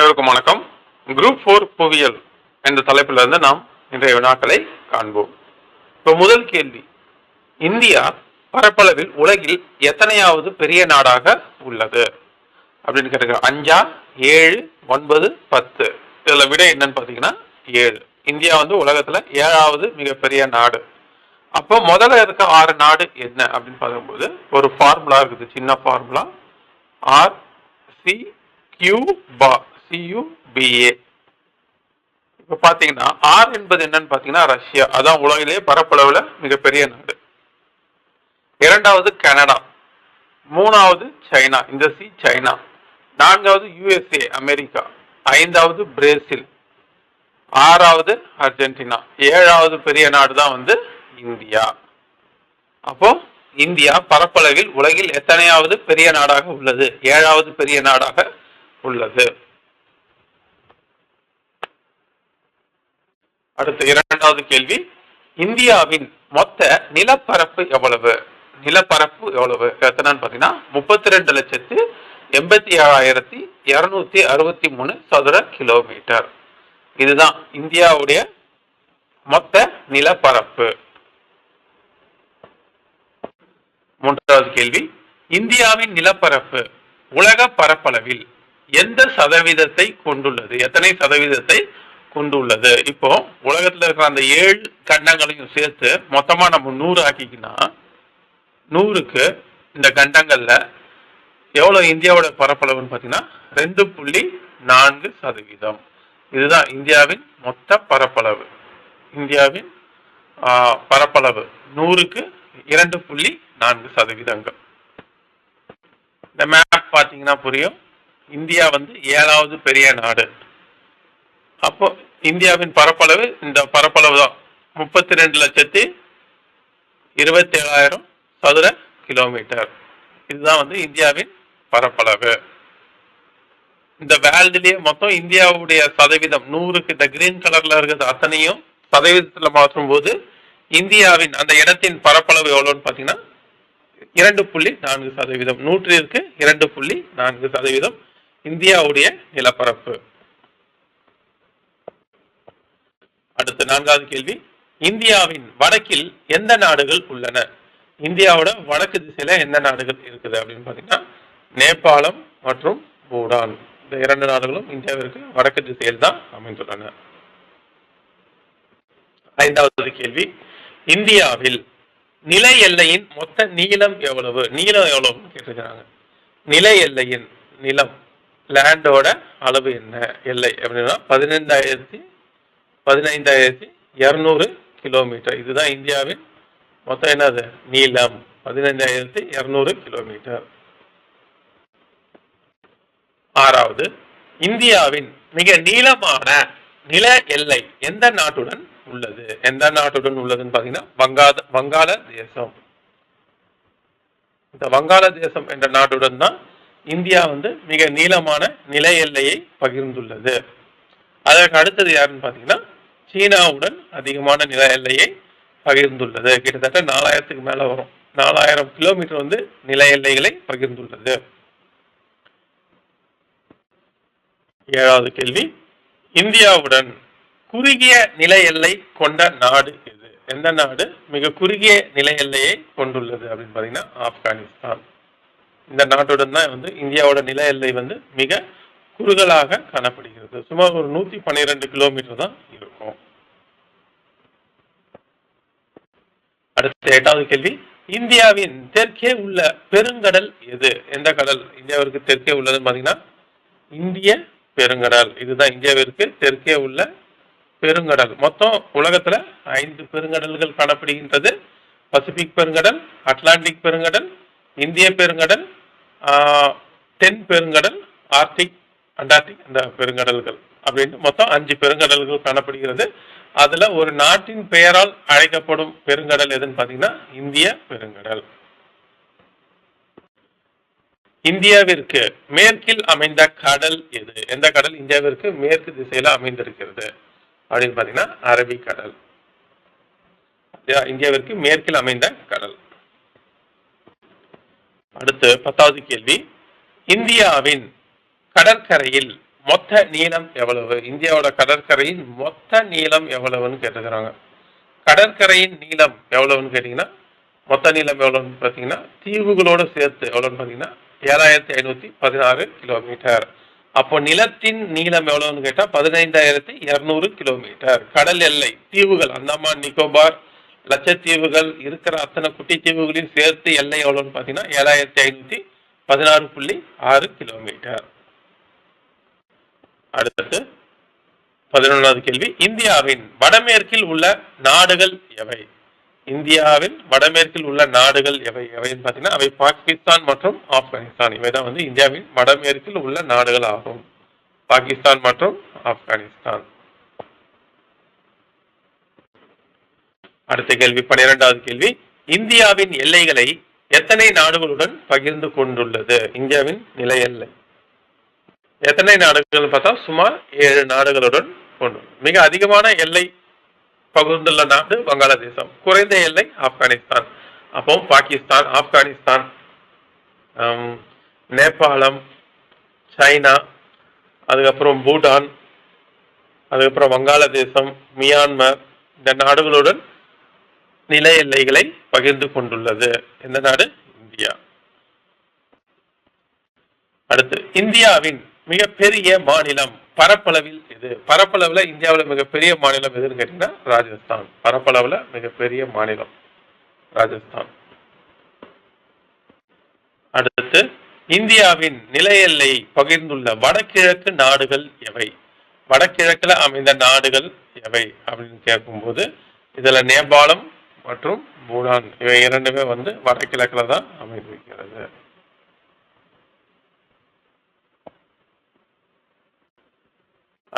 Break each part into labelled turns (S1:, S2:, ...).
S1: அனைவருக்கும் வணக்கம். குரூப் 4 புவியியல் என்ற தலைப்பிலிருந்து நாம் இன்றைய வினாக்களை காண்போம். இப்போ முதல் கேள்வி, இந்தியா பரப்பளவில் உலகில் எத்தனையாவது பெரிய நாடாக உள்ளது அப்படின்னு கேட்டிருக்காங்க. 5, 7, 9, 10. இதுல விட என்னன்னு பார்த்தீங்கன்னா 7. இந்தியா உலகத்துல 7வது மிகப்பெரிய நாடு. அப்போ முதல்ல இருக்க 6 நாடு என்ன அப்படின்னு பார்க்கும்போது ஒரு ஃபார்முலா இருக்குது, சின்ன ஃபார்முலா RCQBA. இப்ப பாத்தீங்கன்னா R என்பது என்னன்னு பாத்தீங்கன்னா ரஷ்யா, அதான் உலகிலேயே பரப்பளவுல மிகப்பெரிய நாடு. இரண்டாவது கனடா, மூணாவது சைனா, இந்த சி சைனா, நான்காவது USA அமெரிக்கா, ஐந்தாவது பிரேசில், ஆறாவது அர்ஜென்டினா, ஏழாவது பெரிய நாடு தான் இந்தியா. அப்போ இந்தியா பரப்பளவில் உலகில் எத்தனையாவது பெரிய நாடாக உள்ளது? 7வது பெரிய நாடாக உள்ளது. அடுத்து இரண்டாவது கேள்வி, இந்தியாவின் மொத்த நிலப்பரப்பு எவ்வளவு? நிலப்பரப்பு எவ்வளவு எத்தனைன்னு பாத்தீங்கன்னா 32,87,263 சதுர கிலோமீட்டர். இதுதான் இந்தியாவுடைய மொத்த நிலப்பரப்பு. மூன்றாவது கேள்வி, இந்தியாவின் நிலப்பரப்பு உலக பரப்பளவில் எந்த சதவீதத்தை கொண்டுள்ளது? எத்தனை சதவீதத்தை கொண்டுள்ளது? இப்போ உலகத்துல இருக்கிற அந்த 7 கண்டங்களையும் சேர்த்து மொத்தமா நம்ம 100 ஆக்கிக்கினா 100க்கு இந்த கண்டங்கள்ல எவ்வளவு இந்தியாவோட பரப்பளவுன்னு பாத்தீங்கன்னா 2.4%. இதுதான் இந்தியாவின் மொத்த பரப்பளவு. இந்தியாவின் பரப்பளவு 100க்கு 2.4%. இந்த மேப் பாத்தீங்கன்னா புரியும். இந்தியா 7வது பெரிய நாடு. அப்போ இந்தியாவின் பரப்பளவு இந்த பரப்பளவு தான் 32,27,000 சதுர கிலோமீட்டர். இதுதான் இந்தியாவின் பரப்பளவு. இந்த வேர்ல்டுலயே மொத்தம் இந்தியாவுடைய சதவீதம் 100க்கு இந்த கிரீன் கலர்ல இருக்கிறது அத்தனையும் சதவீதத்துல மாற்றும் போது இந்தியாவின் அந்த இடத்தின் பரப்பளவு எவ்வளவுன்னு பாத்தீங்கன்னா 2.4%. 100ற்கு 2.4% இந்தியாவுடைய நிலப்பரப்பு. அடுத்து 4வது கேள்வி, இந்தியாவின் வடக்கில் எந்த நாடுகள் உள்ளன? இந்தியாவோட வடக்கு திசையில எந்த நாடுகள் இருக்குது அப்படின்னு பாத்தீங்கன்னா நேபாளம் மற்றும் பூடான். இந்த 2 நாடுகளும் இந்தியாவிற்கு வடக்கு திசையில் தான் அமைந்துள்ளன. 5வது கேள்வி, இந்தியாவில் நில எல்லையின் மொத்த நீளம் எவ்வளவு? நீளம் எவ்வளவுன்னு கேட்டிருக்கிறாங்க. நில எல்லையின் நிலம், லேண்டோட அளவு என்ன? எல்லை அப்படின்னா 15,200 கிலோமீட்டர். இதுதான் இந்தியாவின் மொத்தம் என்னது நீளம், 15,200 கிலோமீட்டர். 6வது, இந்தியாவின் மிக நீளமான நில எல்லை எந்த நாட்டுடன் உள்ளது? எந்த நாட்டுடன் உள்ளதுன்னு பாத்தீங்கன்னா வங்காளதேசம். இந்த வங்காளதேசம் என்ற நாட்டுடன் தான் இந்தியா மிக நீளமான நில எல்லையை பகிர்ந்துள்ளது. அதற்கு அடுத்தது யாருன்னு பாத்தீங்கன்னா சீனாவுடன் அதிகமான நில எல்லையை பகிர்ந்துள்ளது. கிட்டத்தட்ட 4000க்கு மேல வரும். 4000 கிலோமீட்டர் நில எல்லைகளை பகிர்ந்துள்ளது. 7வது கேள்வி, இந்தியாவுடன் குறுகிய நில எல்லை கொண்ட நாடு எது? எந்த நாடு மிக குறுகிய நில எல்லையை கொண்டுள்ளது அப்படின்னு பாத்தீங்கன்னா ஆப்கானிஸ்தான். இந்த நாட்டுடன் தான் இந்தியாவோட நில எல்லை மிக குறுகலாக காணப்படுகிறது. சுமார் ஒரு 112 கிலோமீட்டர் தான் இருக்கும். அடுத்த 8வது கேள்வி, இந்தியாவின் தெற்கே உள்ள பெருங்கடல் எது? எந்த கடல் இந்தியாவிற்கு தெற்கே உள்ளதுன்னு பாத்தீங்கன்னா இந்திய பெருங்கடல். இதுதான் இந்தியாவிற்கு தெற்கே உள்ள பெருங்கடல். மொத்தம் உலகத்துல 5 பெருங்கடல்கள் காணப்படுகின்றது. பசிபிக் பெருங்கடல், அட்லாண்டிக் பெருங்கடல், இந்திய பெருங்கடல், தென் பெருங்கடல், ஆர்டிக், அண்டார்டிக் அந்த பெருங்கடல்கள் அப்படின்னு மொத்தம் 5 பெருங்கடல்கள் காணப்படுகிறது. அதுல ஒரு நாட்டின் பெயரால் அழைக்கப்படும் பெருங்கடல் எதுன்னு பாத்தீங்கன்னா இந்திய பெருங்கடல். இந்தியாவிற்கு மேற்கில் அமைந்த கடல் எது? எந்த கடல் இந்தியாவிற்கு மேற்கு திசையில அமைந்திருக்கிறது அப்படின்னு பாத்தீங்கன்னா அரபிக்கடல். இந்தியாவிற்கு மேற்கில் அமைந்த கடல். அடுத்து 10வது கேள்வி, இந்தியாவின் கடற்கரையில் மொத்த நீளம் எவ்வளவு? இந்தியாவோட கடற்கரையின் மொத்த நீளம் எவ்வளவுன்னு கேட்டுக்கிறாங்க. கடற்கரையின் நீளம் எவ்வளவுன்னு கேட்டீங்கன்னா, மொத்த நீளம் எவ்வளவுன்னு பார்த்தீங்கன்னா, தீவுகளோடு சேர்த்து எவ்வளவுன்னு பார்த்தீங்கன்னா 7516 கிலோமீட்டர். அப்போ நிலத்தின் நீளம் எவ்வளவுன்னு கேட்டா 15200 கிலோமீட்டர். கடல் எல்லை தீவுகள் அந்தமான் நிக்கோபார் லட்சத்தீவுகள் இருக்கிற அத்தனை குட்டி தீவுகளையும் சேர்த்து எல்லை எவ்வளவுன்னு பார்த்தீங்கன்னா 7516.6 கிலோமீட்டர். அடுத்தது 11வது கேள்வி, இந்தியாவின் வடமேற்கில் உள்ள நாடுகள் எவை? இந்தியாவின் வடமேற்கில் உள்ள நாடுகள் எவை எவைன்னு பார்த்தீங்கன்னா அவை பாகிஸ்தான் மற்றும் ஆப்கானிஸ்தான். இவைதான் வந்து இந்தியாவின் வடமேற்கில் உள்ள நாடுகள் ஆகும். பாகிஸ்தான் மற்றும் ஆப்கானிஸ்தான். அடுத்த கேள்வி 12வது கேள்வி, இந்தியாவின் எல்லைகளை எத்தனை நாடுகளுடன் பகிர்ந்து கொண்டுள்ளது? இந்தியாவின் நில எல்லை எத்தனை நாடுகள் பார்த்தா சுமார் 7 நாடுகளுடன் கொண்டு. மிக அதிகமான எல்லை பகிர்ந்துள்ள நாடு வங்காளதேசம், குறைந்த எல்லை ஆப்கானிஸ்தான். அப்போ பாகிஸ்தான், ஆப்கானிஸ்தான், நேபாளம், சைனா, அதுக்கப்புறம் பூட்டான், அதுக்கப்புறம் வங்காளதேசம், மியான்மர் இந்த நாடுகளுடன் நில எல்லைகளை பகிர்ந்து கொண்டுள்ளது. எந்த நாடு? இந்தியா. அடுத்து, இந்தியாவின் மிகப்பெரிய மாநிலம் பரப்பளவில் எது? பரப்பளவுல இந்தியாவில் மிகப்பெரிய மாநிலம் எதுன்னு கேட்டீங்கன்னா ராஜஸ்தான். பரப்பளவுல மிகப்பெரிய மாநிலம் ராஜஸ்தான். அடுத்து, இந்தியாவின் நில எல்லை பகிர்ந்துள்ள வடகிழக்கு நாடுகள் எவை? வடகிழக்குல அமைந்த நாடுகள் எவை அப்படின்னு கேட்கும்போது இதுல நேபாளம் மற்றும் பூட்டான் இவை இரண்டுமே வந்து வடகிழக்குல தான் அமைந்திருக்கிறது.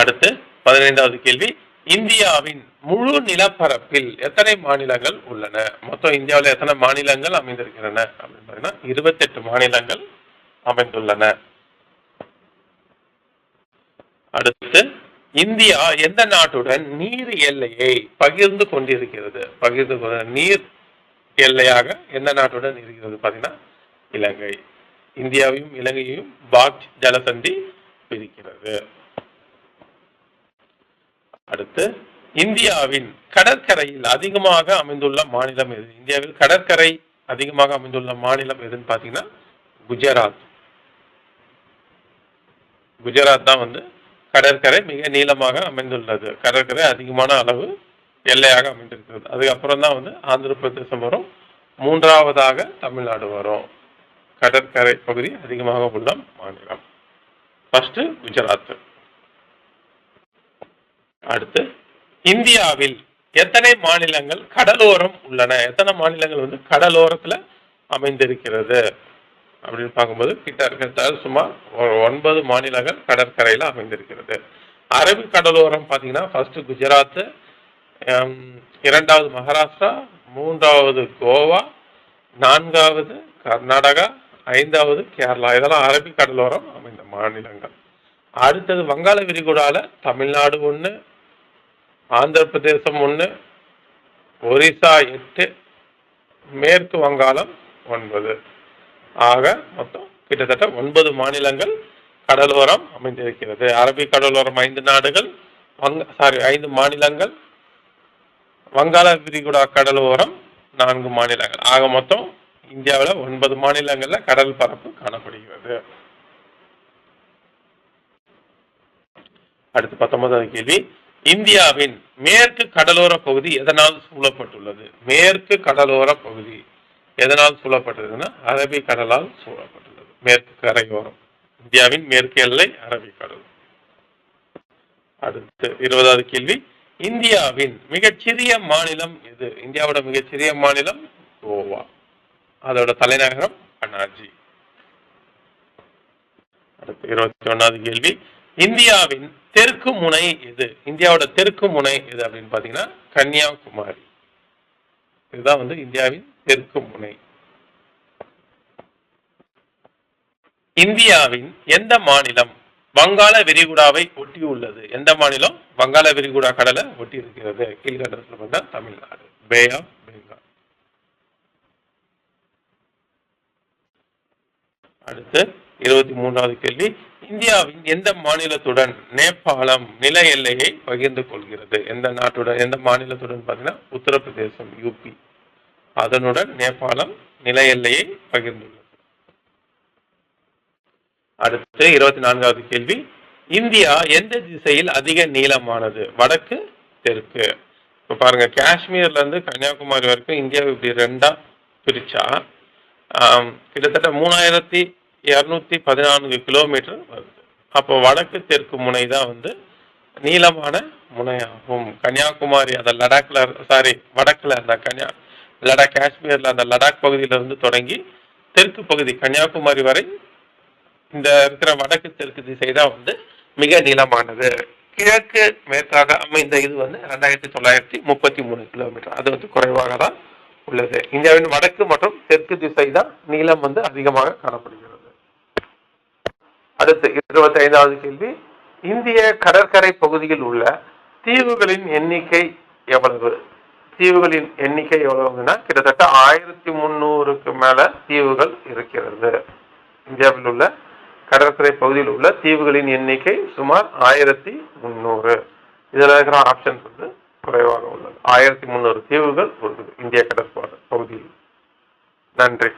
S1: அடுத்து 15வது கேள்வி, இந்தியாவின் முழு நிலப்பரப்பில் எத்தனை மாநிலங்கள் உள்ளன? மொத்தம் இந்தியாவில் எத்தனை மாநிலங்கள் அமைந்திருக்கின்றன அப்படின்னு பார்த்தீங்கன்னா 28 மாநிலங்கள் அமைந்துள்ளன. அடுத்து, இந்தியா எந்த நாட்டுடன் நீர் எல்லையை பகிர்ந்து கொண்டிருக்கிறது? நீர் எல்லையாக எந்த நாட்டுடன் இருக்கிறது பார்த்தீங்கன்னா இலங்கை. இந்தியாவையும் இலங்கையையும் பாக் ஜலசந்தி பிரிக்கிறது. அடுத்து, இந்தியாவின் கடற்கரையில் அதிகமாக அமைந்துள்ள மாநிலம் எது? இந்தியாவில் கடற்கரை அதிகமாக அமைந்துள்ள மாநிலம் எதுன்னு பார்த்தீங்கன்னா குஜராத். குஜராத் தான் வந்து கடற்கரை மிக நீளமாக அமைந்துள்ளது. கடற்கரை அதிகமான அளவு எல்லையாக அமைந்திருக்கிறது. அதுக்கப்புறம் தான் வந்து ஆந்திர பிரதேசம் வரும், 3வதாக தமிழ்நாடு வரும். கடற்கரை பகுதி அதிகமாக உள்ள மாநிலம் ஃபர்ஸ்ட் குஜராத். அடுத்து, இந்தியாவில் எத்தனை மாநிலங்கள் கடலோரம் உள்ளன? எத்தனை மாநிலங்கள் வந்து கடலோரத்துல அமைந்திருக்கிறது அப்படின்னு பார்க்கும்போது கிட்ட சுமார் 9 மாநிலங்கள் கடற்கரையில அமைந்திருக்கிறது. அரபிக் கடலோரம் பார்த்தீங்கன்னா ஃபர்ஸ்ட் குஜராத், 2வது மகாராஷ்டிரா, 3வது கோவா, 4வது கர்நாடகா, 5வது கேரளா. இதெல்லாம் அரபிக் கடலோரம் அமைந்த மாநிலங்கள். அடுத்தது வங்காள விரிகுடால தமிழ்நாடு 1, ஆந்திர பிரதேசம் 1, ஒரிசா 8, மேற்கு வங்காளம் 9. ஆக மொத்தம் கிட்டத்தட்ட 9 மாநிலங்கள் கடலோரம் அமைந்திருக்கிறது. அரபிக் கடலோரம் 5 நாடுகள், 5 மாநிலங்கள், வங்காள விரிகுடா கடலோரம் 4 மாநிலங்கள். ஆக மொத்தம் இந்தியாவில் 9 மாநிலங்கள்ல கடல் பரப்பு காணப்படுகிறது. அடுத்து 19வது கேள்வி, இந்தியாவின் மேற்கு கடலோர பகுதி எதனால் சூழப்பட்டுள்ளது? மேற்கு கடலோர பகுதி எதனால் சூழப்பட்டதுன்னா அரபிக் கடலால் சூழப்பட்டுள்ளது. மேற்கு கரையோரம் இந்தியாவின் மேற்கு எல்லை அரபிக் கடல். அடுத்து 20வது கேள்வி, இந்தியாவின் மிகச்சிறிய மாநிலம் எது? இந்தியாவோட மிகச்சிறிய மாநிலம் கோவா. அதோட தலைநகரம் பனாஜி. அடுத்து 21வது கேள்வி, இந்தியாவின் தெற்கு முனை எது? இந்தியாவோட தெற்கு முனை எது அப்படின்னு பாத்தீங்கன்னா கன்னியாகுமரி. இதுதான் வந்து இந்தியாவின் தெற்கு முனை. இந்தியாவின் எந்த மாநிலம் வங்காள விரிகுடாவை ஒட்டி உள்ளது? எந்த மாநிலம் வங்காள விரிகுடா கடலை ஒட்டி இருக்கிறது? கீழ்கண்டத்தில் பார்த்தா தமிழ்நாடு, பே ஆஃப் பெங்கால். அடுத்து 23வது கேள்வி, இந்தியாவின் எந்த மாநிலத்துடன் நேபாளம் நில எல்லையை பகிர்ந்து கொள்கிறது? எந்த நாட்டுடன், எந்த மாநிலத்துடன் பார்த்தீங்கன்னா உத்தரப்பிரதேசம், யூபி. அதனுடன் நேபாளம் நில எல்லையை பகிர்ந்துள்ளது. அடுத்து 24வது கேள்வி, இந்தியா எந்த திசையில் அதிக நீளமானது? வடக்கு, தெற்கு? இப்ப பாருங்க, காஷ்மீர்ல இருந்து கன்னியாகுமரி வரைக்கும் இந்தியாவை இப்படி ரெண்டா பிரிச்சா கிட்டத்தட்ட 3214 கிலோமீட்டர் வருது. அப்போ வடக்கு தெற்கு முனை தான் நீளமான முனையாகும். கன்னியாகுமரி அந்த லடாக்ல, வடக்குல அந்த லடாக், காஷ்மீர்ல அந்த லடாக் பகுதியில இருந்து தொடங்கி தெற்கு பகுதி கன்னியாகுமரி வரை இந்த இருக்கிற வடக்கு தெற்கு திசை தான் மிக நீளமானது. கிழக்கு மேற்காக அமைந்த இது 2933 கிலோமீட்டர். அது குறைவாக தான் உள்ளது. இந்தியாவின் வடக்கு மற்றும் தெற்கு திசை தான் நீளம் அதிகமாக காணப்படுகிறது. அடுத்து 25வது கேள்வி, இந்திய கடற்கரை பகுதியில் உள்ள தீவுகளின் எண்ணிக்கை எவ்வளவு? தீவுகளின் எண்ணிக்கை எவ்வளவுன்னா கிட்டத்தட்ட 1300க்கு மேல தீவுகள் இருக்கிறது. இந்தியாவில் உள்ள கடற்கரை பகுதியில் உள்ள தீவுகளின் எண்ணிக்கை சுமார் 1300. இதுல இருக்கிற ஆப்ஷன்ஸ் குறைவாக உள்ளது. 1300 தீவுகள் உள்ளது இந்திய கடற்பகுதியில். நன்றி.